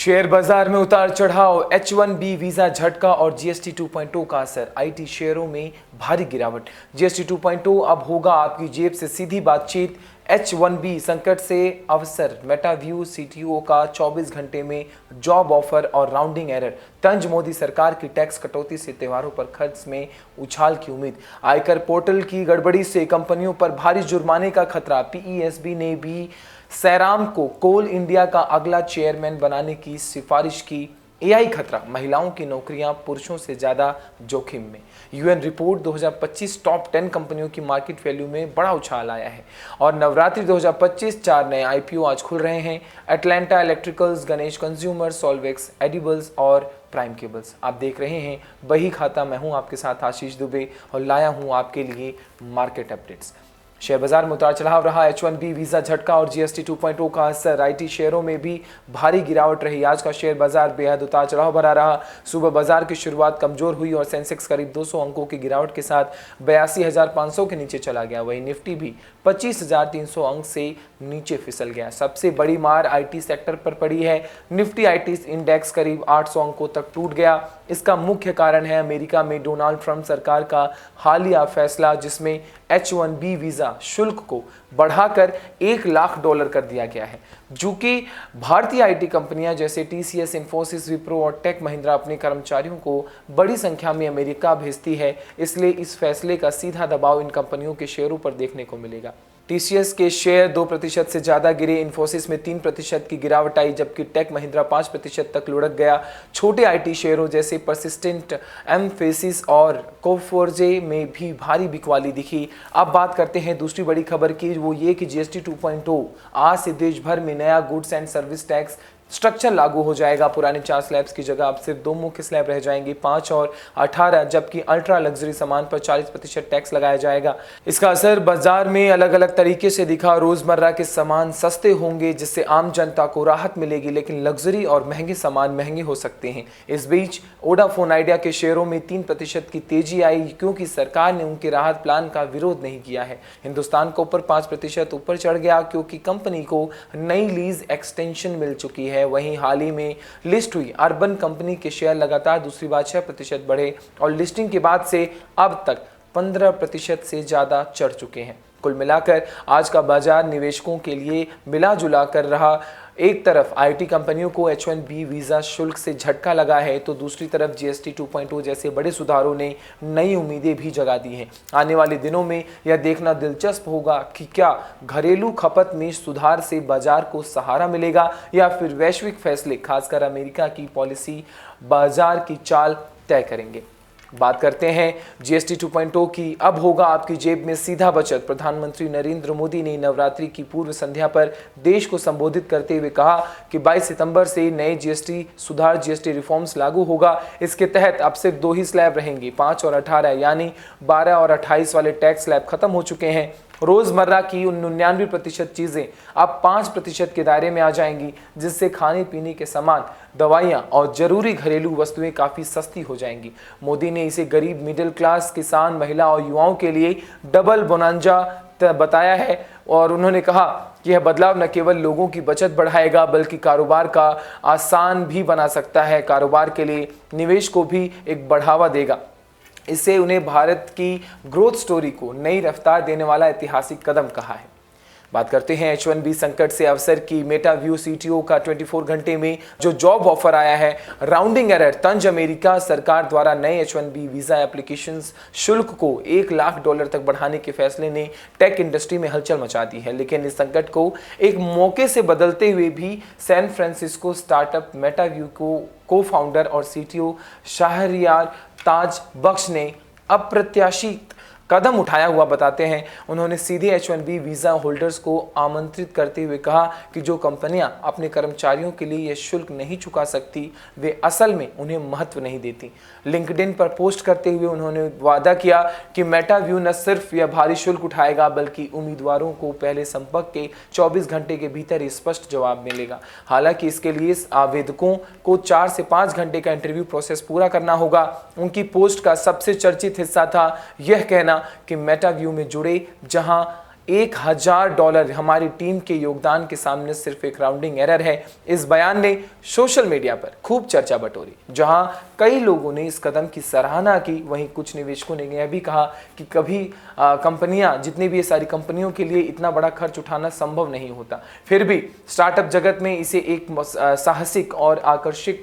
Share बाजार में उतार चढ़ाव, H1B वीजा झटका और जीएसटी 2.0 का असर। आईटी शेयरों में भारी गिरावट। जीएसटी 2.0 अब होगा आपकी जेब से सीधी बातचीत। H1B संकट से अवसर, मेटाव्यू सीटीओ का 24 घंटे में जॉब ऑफर और राउंडिंग एरर। तंज, मोदी सरकार की टैक्स कटौती से त्योहारों पर खर्च में उछाल की उम्मीद। आयकर पोर्टल की गड़बड़ी से कंपनियों पर भारी जुर्माने का खतरा। पीईएसबी ने भी सैराम को कोल इंडिया का अगला चेयरमैन बनाने की सिफारिश की। एआई खतरा, महिलाओं की नौकरियां पुरुषों से ज्यादा जोखिम में। यूएन रिपोर्ट 2025 टॉप 10 कंपनियों की मार्केट वैल्यू में बड़ा उछाल आया है। और नवरात्रि 2025 4 नए आईपीओ आज खुल रहे हैं। Atlanta Electricals, Ganesh Consumer, Solvex, Edibles और प्राइम केबल्स। आप देख रहे हैं बही खाता। मैं हूं आपके साथ आशीष दुबे और लाया हूं आपके लिए मार्केट अपडेट्स। शेयर बाजार में उतार चढ़ाव रहा। H1B वीजा झटका और जीएसटी 2.0 का असर। आईटी शेयरों में भी भारी गिरावट रही। आज का शेयर बाजार बेहद उतार चढ़ाव भरा रहा। सुबह बाजार की शुरुआत कमजोर हुई और सेंसेक्स करीब 200 अंकों की गिरावट के साथ 82,500 के नीचे चला गया। वहीं निफ्टी भी 25,300 अंक से नीचे फिसल गया। सबसे बड़ी मार आईटी सेक्टर पर पड़ी है। निफ्टी आईटी इंडेक्स करीब 800 अंकों तक टूट गया। इसका मुख्य कारण है अमेरिका में डोनाल्ड ट्रंप सरकार का हालिया फैसला, जिसमें H1B वीजा शुल्क को बढ़ाकर $1 लाख कर दिया गया है। जो कि भारतीय आईटी कंपनियां जैसे टीसीएस, इन्फोसिस, विप्रो और टेक महिंद्रा अपने कर्मचारियों को बड़ी संख्या में अमेरिका भेजती है, इसलिए इस फैसले का सीधा दबाव इन कंपनियों के शेयरों पर देखने को मिलेगा। टीसीएस के शेयर 2% से ज्यादा गिरे। इन्फोसिस में 3% की गिरावट आई, जबकि टेक महिंद्रा 5% तक लुढ़क गया। छोटे आईटी शेयरों जैसे परसिस्टेंट, एमफेसिस और कोफोर्जे में भी भारी बिकवाली दिखी। अब बात करते हैं दूसरी बड़ी खबर की, वो ये कि जीएसटी 2.0 आज से देश भर में नया goods and service tax structure लागू हो जाएगा। पुराने 4 स्लैब्स की जगह अब सिर्फ 2 मुख्य स्लैब रह जाएंगे, 5 और 18, जबकि अल्ट्रा लग्जरी सामान पर 40% टैक्स लगाया जाएगा। इसका असर बाजार में अलग अलग तरीके से दिखा। रोजमर्रा के सामान सस्ते होंगे, जिससे आम जनता को राहत मिलेगी, लेकिन लग्जरी और महंगे सामान महंगे हो सकते हैं। इस बीच वोडाफोन आइडिया के शेयरों में 3% की तेजी आई, क्योंकि सरकार ने उनके राहत प्लान का विरोध नहीं किया है। हिंदुस्तान कॉपर 5% ऊपर चढ़ गया, क्योंकि कंपनी को नई लीज एक्सटेंशन मिल चुकी है। वहीं हाल ही में लिस्ट हुई अर्बन कंपनी के शेयर लगातार दूसरी बार 6% बढ़े और लिस्टिंग के बाद से अब तक 15% से ज्यादा चढ़ चुके हैं। कुल मिलाकर आज का बाजार निवेशकों के लिए मिला जुला कर रहा। एक तरफ आईटी कंपनियों को H1B वीजा शुल्क से झटका लगा है, तो दूसरी तरफ जीएसटी 2.0 जैसे बड़े सुधारों ने नई उम्मीदें भी जगा दी हैं। आने वाले दिनों में यह देखना दिलचस्प होगा कि क्या घरेलू खपत में सुधार से बाजार को सहारा मिलेगा या फिर वैश्विक फैसले, खासकर अमेरिका की पॉलिसी, बाजार की चाल तय करेंगे। बात करते हैं जीएसटी 2.0 की। अब होगा आपकी जेब में सीधा बचत। प्रधानमंत्री नरेंद्र मोदी ने नवरात्रि की पूर्व संध्या पर देश को संबोधित करते हुए कहा कि 22 सितंबर से नए जीएसटी सुधार जीएसटी रिफॉर्म्स लागू होगा। इसके तहत अब सिर्फ 2 ही स्लैब रहेंगे, 5 और 18, यानी 12 और 28 वाले टैक्स स्लैब खत्म हो चुके हैं। रोजमर्रा की 99% चीजें अब 5% के दायरे में आ जाएंगी, जिससे खाने पीने के सामान, दवाइयां और जरूरी घरेलू वस्तुएं काफी सस्ती हो जाएंगी। मोदी ने इसे गरीब, मिडिल क्लास, किसान, महिला और युवाओं के लिए डबल बोनांजा बताया है और उन्होंने कहा कि यह बदलाव न केवल लोगों की बचत बढ़ाएगा, बल्कि कारोबार का आसान भी बना सकता है। कारोबार के लिए निवेश को भी एक बढ़ावा देगा। इससे उन्हें भारत की ग्रोथ स्टोरी को नई रफ्तार देने वाला ऐतिहासिक कदम कहा है। बात करते हैं H1B संकट से अवसर की। मेटाव्यू सीटीओ का 24 घंटे में जो जॉब ऑफर आया है। राउंडिंग एरर, तंज, अमेरिका सरकार द्वारा नए H1B वीजा एप्लीकेशंस शुल्क को $1 लाख तक बढ़ाने के फैसले ने टेक इंडस्ट्री में हलचल मचा दी है। लेकिन इस संकट को एक मौके से बदलते हुए भी सैन फ्रांसिस्को स्टार्टअप मेटाव्यू को फाउंडर और सीटीओ शाहरियार ताज बख्श ने अप्रत्याशित कदम उठाया हुआ बताते हैं। उन्होंने सीधे H1B वीजा होल्डर्स को आमंत्रित करते हुए कहा कि जो कंपनियां अपने कर्मचारियों के लिए यह शुल्क नहीं चुका सकती, वे असल में उन्हें महत्व नहीं देती। लिंक्डइन पर पोस्ट करते हुए उन्होंने वादा किया कि मेटाव्यू न सिर्फ यह भारी शुल्क उठाएगा, बल्कि उम्मीदवारों को पहले संपर्क के 24 घंटे के भीतर ही स्पष्ट जवाब मिलेगा। हालांकि इसके लिए आवेदकों को 4 से 5 घंटे का इंटरव्यू प्रोसेस पूरा करना होगा। उनकी पोस्ट का सबसे चर्चित हिस्सा था यह कहना कि मेटाव्यू में जुड़े, जहां $1000 हमारी टीम के योगदान के सामने सिर्फ एक राउंडिंग एरर है। इस बयान ने सोशल मीडिया पर खूब चर्चा बटोरी। जहां कई लोगों ने इस कदम की सराहना की, वहीं कुछ निवेशकों ने यह भी कहा कि कभी कंपनियां, जितनी भी ये सारी कंपनियों के लिए इतना बड़ा खर्च उठाना संभव नहीं होता। फिर भी स्टार्टअप जगत में इसे एक साहसिक और आकर्षक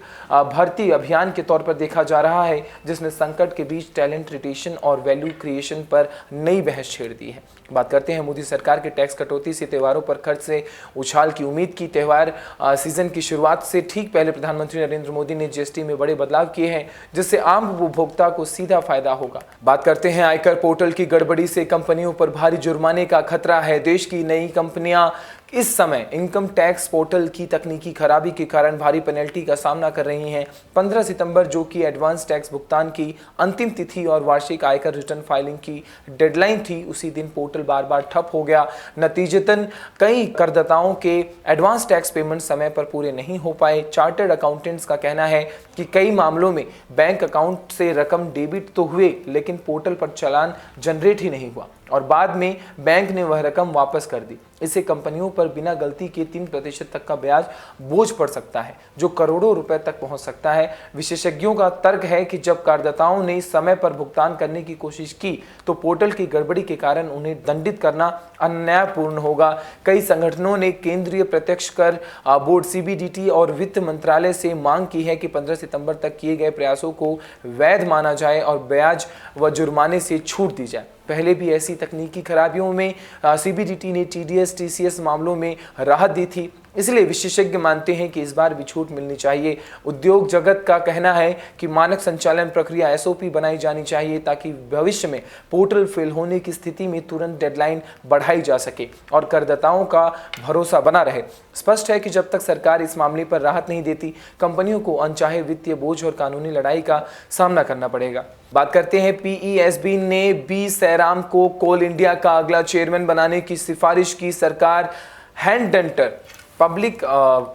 भर्ती अभियान के तौर पर देखा जा रहा है, जिसने संकट के बीच टैलेंट रिटेशन और वैल्यू क्रिएशन पर नई बहस छेड़ दी है। बात करते हैं मोदी सरकार के टैक्स कटौती से त्योहारों पर खर्च से उछाल की उम्मीद की। त्योहार सीजन की शुरुआत से ठीक पहले प्रधानमंत्री नरेंद्र मोदी ने जीएसटी में बड़े बदलाव किए हैं, जिससे आम उपभोक्ता को सीधा फायदा होगा। बात करते हैं आयकर पोर्टल की गड़बड़ी से कंपनियों पर भारी जुर्माने का खतरा है। देश की नई कंपनियां इस समय इनकम टैक्स पोर्टल की तकनीकी खराबी के कारण भारी पेनल्टी का सामना कर रही हैं। 15 सितंबर, जो कि एडवांस टैक्स भुगतान की अंतिम तिथि और वार्षिक आयकर रिटर्न फाइलिंग की डेडलाइन थी, उसी दिन पोर्टल बार बार ठप हो गया। नतीजतन कई करदाताओं के एडवांस टैक्स पेमेंट समय पर पूरे नहीं हो पाए। चार्टर्ड अकाउंटेंट्स का कहना है कि कई मामलों में बैंक अकाउंट से रकम डेबिट तो हुए, लेकिन पोर्टल पर चालान जनरेट ही नहीं हुआ और बाद में बैंक ने वह रकम वापस कर दी। इससे कंपनियों पर बिना गलती के 3% तक का ब्याज बोझ पड़ सकता है, जो करोड़ों रुपए तक पहुंच सकता है। विशेषज्ञों का तर्क है कि जब करदाताओं ने समय पर भुगतान करने की कोशिश की, तो पोर्टल की गड़बड़ी के कारण उन्हें दंडित करना अन्यायपूर्ण होगा। कई संगठनों ने केंद्रीय प्रत्यक्ष कर बोर्ड सीबीडीटी और वित्त मंत्रालय से मांग की है कि 15 सितंबर तक किए गए प्रयासों को वैध माना जाए और ब्याज व जुर्माने से छूट दी जाए। पहले भी ऐसी तकनीकी खराबियों में सीबीडीटी ने टीडीएस टीसीएस मामलों में राहत दी थी, इसलिए विशेषज्ञ मानते हैं कि इस बार भी छूट मिलनी चाहिए। उद्योग जगत का कहना है कि मानक संचालन प्रक्रिया एसओपी बनाई जानी चाहिए, ताकि भविष्य में पोर्टल फेल होने की स्थिति में तुरंत डेडलाइन बढ़ाई जा सके और करदाताओं का भरोसा बना रहे। स्पष्ट है कि जब तक सरकार इस मामले पर राहत नहीं देती, कंपनियों को अनचाहे वित्तीय बोझ और कानूनी लड़ाई का सामना करना पड़ेगा। बात करते हैं पीईएसबी ने बी सैराम को कोल इंडिया का अगला चेयरमैन बनाने की सिफारिश की। सरकार हैंडडंटर public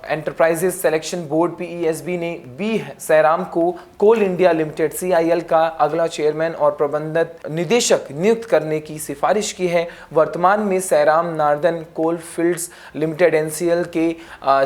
enterprises selection board PESB ने बी सैराम को कोल इंडिया लिमिटेड सीआईएल का अगला चेयरमैन और प्रबंधक निदेशक नियुक्त करने की सिफारिश की है। वर्तमान में सैराम नार्दर्न कोल फील्ड्स लिमिटेड एनसीएल के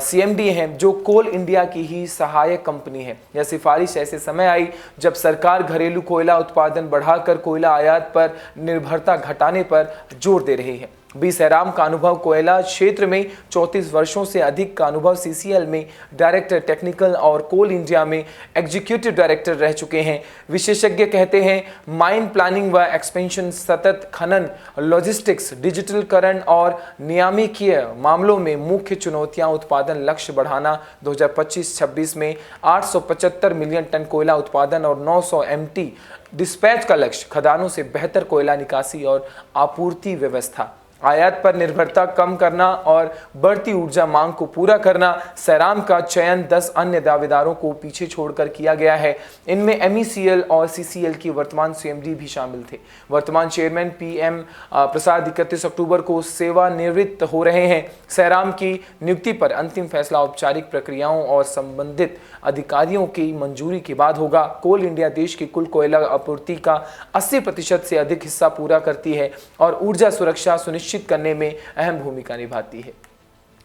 सीएमडी हैं, जो कोल इंडिया की ही सहायक कंपनी है। यह सिफारिश ऐसे समय आई जब सरकार घरेलू कोयला उत्पादन बढ़ाकर कोयला आयात पर निर्भरता घटाने पर जोर दे रही है। बी सैराम का अनुभव कोयला क्षेत्र में 34 वर्षों से अधिक का अनुभव सीसीएल में डायरेक्टर टेक्निकल और कोल इंडिया में एग्जीक्यूटिव डायरेक्टर रह चुके हैं। विशेषज्ञ कहते हैं माइन प्लानिंग व एक्सपेंशन, सतत खनन, लॉजिस्टिक्स, डिजिटलकरण और नियामकीय मामलों में मुख्य चुनौतियां उत्पादन लक्ष्य बढ़ाना। 2025-26 में 875 मिलियन टन कोयला उत्पादन और 900 एमटी डिस्पैच का लक्ष्य, खदानों से बेहतर कोयला निकासी और आपूर्ति व्यवस्था, आयात पर निर्भरता कम करना और बढ़ती ऊर्जा मांग को पूरा करना। सैराम का चयन 10 अन्य दावेदारों को पीछे छोड़कर किया गया है। इनमें एमईसीएल और सीसीएल की वर्तमान सीएमडी भी शामिल थे। वर्तमान चेयरमैन पीएम प्रसाद 31 अक्टूबर को सेवानिवृत्त हो रहे हैं। सैराम की नियुक्ति पर अंतिम फैसला औपचारिक प्रक्रियाओं और संबंधित अधिकारियों की मंजूरी के बाद होगा। कोल इंडिया देश की कुल कोयला आपूर्ति का 80% से अधिक हिस्सा पूरा करती है और ऊर्जा सुरक्षा सुनिश्चित करने में अहम भूमिका निभाती है।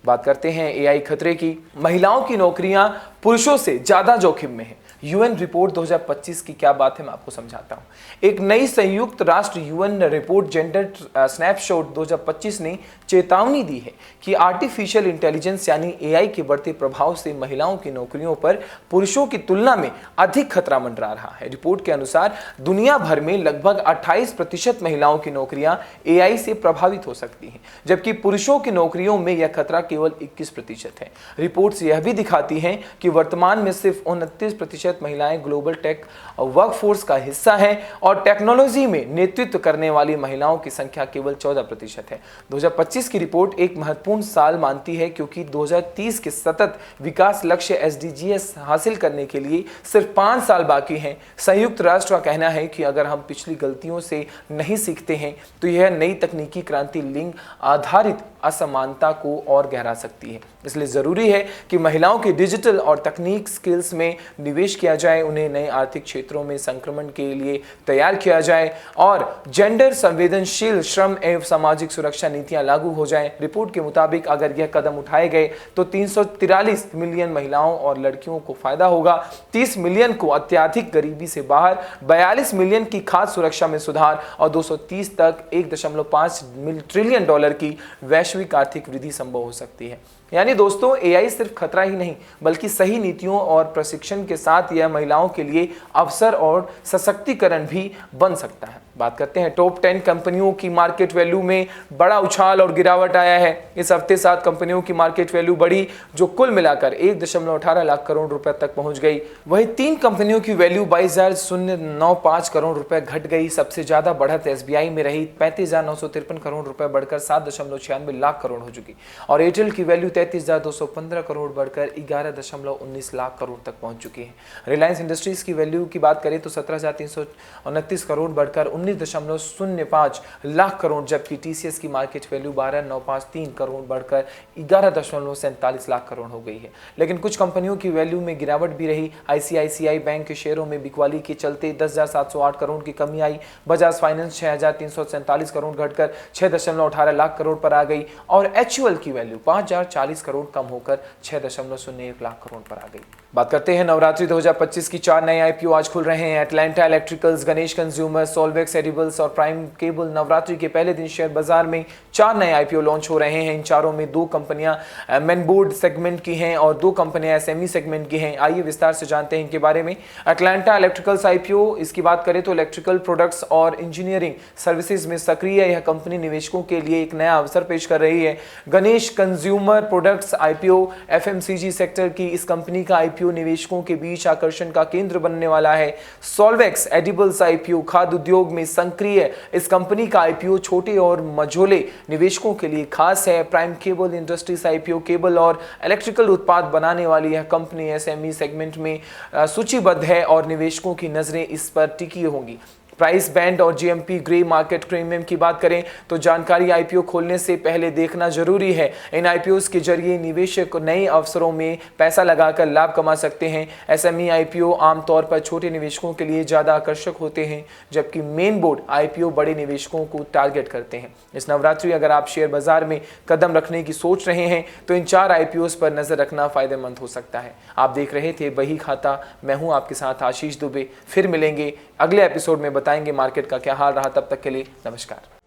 बात करते हैं एआई खतरे की। महिलाओं की नौकरियां पुरुषों से ज्यादा जोखिम में है। यूएन रिपोर्ट 2025 की क्या बात है, मैं आपको समझाता हूं। एक नई संयुक्त राष्ट्र यूएन रिपोर्ट जेंडर स्नैपशॉट 2025 ने चेतावनी दी है कि आर्टिफिशियल इंटेलिजेंस यानी एआई के बढ़ते प्रभाव से महिलाओं की नौकरियों पर पुरुषों की तुलना में अधिक खतरा मंडरा रहा है। रिपोर्ट के अनुसार दुनिया भर में लगभग 28% महिलाओं की नौकरियां एआई से प्रभावित हो सकती हैं, जबकि पुरुषों की नौकरियों में यह खतरा केवल 21% है। रिपोर्ट्स यह भी दिखाती हैं कि वर्तमान में सिर्फ 29% महिलाएं ग्लोबल टेक वर्कफोर्स का हिस्सा हैं और टेक्नोलॉजी में नेतृत्व करने वाली महिलाओं की संख्या केवल 14% है। 2025 की रिपोर्ट एक महत्वपूर्ण साल मानती है, क्योंकि 2030 के सतत विकास लक्ष्य एसडीजीएस हासिल करने के लिए सिर्फ 5 साल बाकी हैं। संयुक्त राष्ट्र का कहना है कि अगर हम पिछली गलतियों से नहीं सीखते हैं, तो यह नई तकनीकी क्रांति लिंग आधारित असमानता को और गहरा सकती है। इसलिए जरूरी है कि महिलाओं की डिजिटल और तकनीक स्किल्स में निवेश किया जाए, उन्हें नए आर्थिक क्षेत्रों में संक्रमण के लिए तैयार किया जाए और जेंडर संवेदनशील श्रम एवं सामाजिक सुरक्षा नीतियां लागू हो जाएं। रिपोर्ट के मुताबिक अगर यह कदम उठाए गए तो 343 मिलियन महिलाओं और लड़कियों को फायदा होगा, 30 मिलियन को अत्यधिक गरीबी से बाहर, 42 मिलियन की खाद्य सुरक्षा में सुधार और 230 तक 1.5 ट्रिलियन डॉलर की वैश्विक आर्थिक वृद्धि संभव हो सकती है। यानी दोस्तों, एआई सिर्फ खतरा ही नहीं बल्कि सही नीतियों और प्रशिक्षण के साथ यह महिलाओं के लिए अवसर और सशक्तिकरण भी बन सकता है। बात करते हैं टॉप 10 कंपनियों की मार्केट वैल्यू में बड़ा उछाल और गिरावट आया है। इस हफ्ते 7 कंपनियों की मार्केट वैल्यू बढ़ी, जो कुल मिलाकर 1.18 लाख करोड़ रुपए तक पहुंच गई। वहीं 3 कंपनियों की वैल्यू 22,095 करोड़ रुपए घट गई। सबसे ज्यादा बढ़त एसबीआई में रही, 35,953 करोड़ रुपए बढ़कर 7.96 लाख करोड़ हो चुकी और एयरटेल की वैल्यू 33,215 करोड़ बढ़कर 11.19 लाख करोड़ तक पहुंच चुकी है। रिलायंस इंडस्ट्रीज की वैल्यू की बात करें तो 17,329 करोड़ बढ़कर 19.05 लाख करोड़, जबकि टीसीएस की मार्केट वैल्यू 12,953 करोड़ बढ़कर 11.47 लाख करोड़ हो गई है। लेकिन कुछ कंपनियों की वैल्यू में गिरावट भी रही। आईसीआईसीआई बैंक के शेयरों में बिकवाली के चलते 10,708 करोड़ की कमी आई। बजाज फाइनेंस 6,347 करोड़ घटकर 6.18 लाख करोड़ पर आ गई और एचयूएल की वैल्यू 5,040 करोड़ कम होकर 6.01 लाख करोड़ पर आ गई। बात करते हैं नवरात्रि 2025 की 4 नए आईपीओ आज खुल रहे हैं। Atlanta Electricals, Ganesh Consumer, Solvex Edibles और प्राइम केबल। नवरात्रि के पहले दिन शेयर बाजार में 4 नए आईपीओ लॉन्च हो रहे हैं। इन चारों में 2 कंपनियां मेनबोर्ड सेगमेंट की हैं और 2 कंपनियां एसएमई सेगमेंट की हैं। आइए विस्तार से जानते हैं इनके बारे में। एटलांटा इलेक्ट्रिकल्स आईपीओ, इसकी बात करें तो इलेक्ट्रिकल प्रोडक्ट्स और इंजीनियरिंग सर्विसेज में सक्रिय यह कंपनी निवेशकों के लिए एक नया अवसर पेश कर रही है। Ganesh consumer products IPO, FMCG sector की इस कंपनी का आईपीओ निवेशकों के बीच आकर्षण का केंद्र बनने वाला है। सॉल्वेक्स एडिबल्स आईपीओ, खाद्य उद्योग में सक्रिय इस कंपनी का आईपीओ छोटे और मझोले निवेशकों के लिए खास है। Prime cable industries IPO, cable और इलेक्ट्रिकल उत्पाद बनाने वाली यह कंपनी एसएमई सेगमेंट में सूचीबद्ध है और निवेशकों की नजरें इस पर टिकी होंगी। प्राइस बैंड और जीएमपी ग्रे मार्केट प्रीमियम की बात करें तो जानकारी आईपीओ खोलने से पहले देखना जरूरी है। इन आईपीओ के जरिए निवेशक नए अवसरों में पैसा लगाकर लाभ कमा सकते हैं। एसएमई आईपीओ आमतौर पर छोटे निवेशकों के लिए ज्यादा आकर्षक होते हैं, जबकि मेन बोर्ड आईपीओ बड़े निवेशकों को टारगेट करते हैं। इस नवरात्रि अगर आप शेयर बाजार में कदम रखने की सोच रहे हैं तो इन 4 आईपीओ पर नजर रखना फायदेमंद हो सकता है। आप देख रहे थे बही खाता, मैं हूं आपके साथ आशीष दुबे। फिर मिलेंगे अगले एपिसोड में, बताएंगे मार्केट का क्या हाल रहा। तब तक के लिए नमस्कार।